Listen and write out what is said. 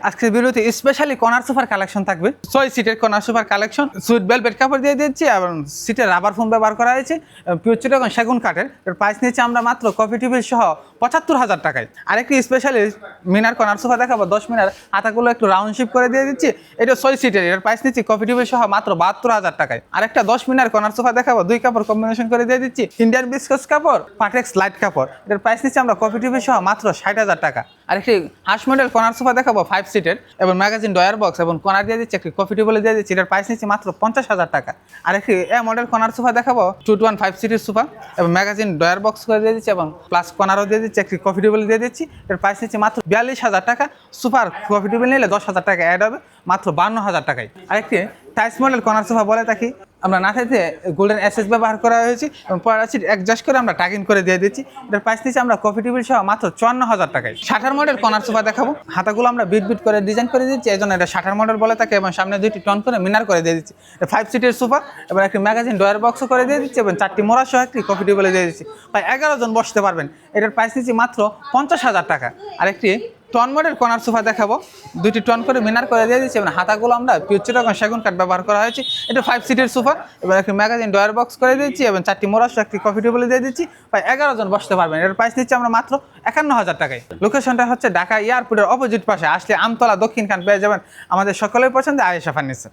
আজকের ভিডিওতে specially corner সোফার কালেকশন থাকবে 6 সিটের কর্নার সোফার কালেকশন সুইট বেলভেট কাপড় দিয়ে দিচ্ছি এবং সিটের রাবার ফোম ব্যবহার করা হয়েছে পিওর চিটাগং সেগুন কাঠের এর প্রাইস নিচ্ছি আমরা মাত্র কফি টেবিল সহ ৭৫,০০০ টাকায়। আরেকটি স্পেশালি মিনার কর্নার সোফা দেখাবো 10 মিনার হাতাগুলো একটু রাউন্ড শেপ করে দিয়ে দিচ্ছি, এটা 6 সিটের এর প্রাইস নিচ্ছি কফি টেবিল সহ মাত্র ৭২,০০০ টাকায়। আরেকটা 10 মিনার কর্নার সোফা দেখাবো 2 কাপড় কম্বিনেশন করে দিয়ে দিচ্ছি ইন্ডিয়ান বিস্কাস কাপড় পাটেক্স লাইট কাপড়, এর প্রাইস নিচ্ছি আমরা কফি টেবিল সহ মাত্র ৬০,০০০ টাকা। আরেকটি হাঁস মডেল কর্নার সোফা দেখাবো 5 সিটের এবং ম্যাগাজিন ডয়ার বক্স এবং কর্নার দিয়ে দিচ্ছি একটি কফি টেবিলে দিয়ে দিচ্ছি, এটার প্রাইস নিচ্ছি মাত্র ৫০,০০০ টাকা। আরেকটি এ মডেল কর্নার সোফা দেখাবো 2 to 1 5 সিটের সোফা এবং ম্যাগাজিন ডয়ার বক্স করে দিয়ে দিচ্ছি এবং প্লাস কর্নারও দিয়ে দিচ্ছি একটি কফি টেবিল দিয়ে দিচ্ছি, এর প্রাইস নিচ্ছি মাত্র ৪২,০০০ টাকা। সুপার কফি টেবিল নিলে ১০,০০০ টাকা অ্যাড হবে মাত্র ৫২,০০০ টাকায়। আরেকটি টাইস মডেল কর্নার সোফা বলে থাকি আমরা নাথাইতে গোল্ডেন এসএস ব্যবহার করা হয়েছে এবং পরের সিট অ্যাডজাস্ট করে আমরা টাকিং করে দিয়ে দিচ্ছি, এটার প্রাইস নিচ্ছি আমরা কফি টেবিল সহ মাত্র ৫৪,০০০ টাকায়। ৬০ মডেল কর্নার সোফা দেখাবো, হাতাগুলো আমরা বিট বিট করে ডিজাইন করে দিচ্ছি, এই জন্য এটা ৬০ মডেল বলে থাকে এবং সামনে 2টি টন করে মিনার করে দিয়ে দিচ্ছি। 5 সিটের সোফা এবং একটি ম্যাগাজিন ডয়ার বক্সও করে দিয়ে দিচ্ছি এবং 4টি মোড়া সহ একটি কফি টেবিলে দিয়ে দিচ্ছি, প্রায় 11 জন বসতে পারবেন, এটার প্রাইস নিচ্ছি মাত্র ৫০,০০০ টাকা। আরেকটি টন মডেল কর্নার সোফা দেখাবো 2টি টন করে মিনার করে দিয়ে দিচ্ছি এবং হাতাগুলো আমরা পিওর চিটাগং সেগুন কাঠ ব্যবহার করা হয়েছে, এটা 5 সিটের সোফা এবং একটি ম্যাগাজিন ডয়ার বক্স করে দিচ্ছি এবং 4টি মোড়াস একটি কফি টেবিলে দিয়ে দিচ্ছি, প্রায় 11 জন বসতে পারবেন, এর প্রাইস নিচ্ছি আমরা মাত্র ৫১,০০০ টাকায়। লোকেশনটা হচ্ছে ঢাকা এয়ারপোর্টের অপোজিট পাশে, আসলে আমতলা দক্ষিণ খান পেয়ে যাবেন আমাদের সকলের পছন্দের আয়েশা ফার্নিচার।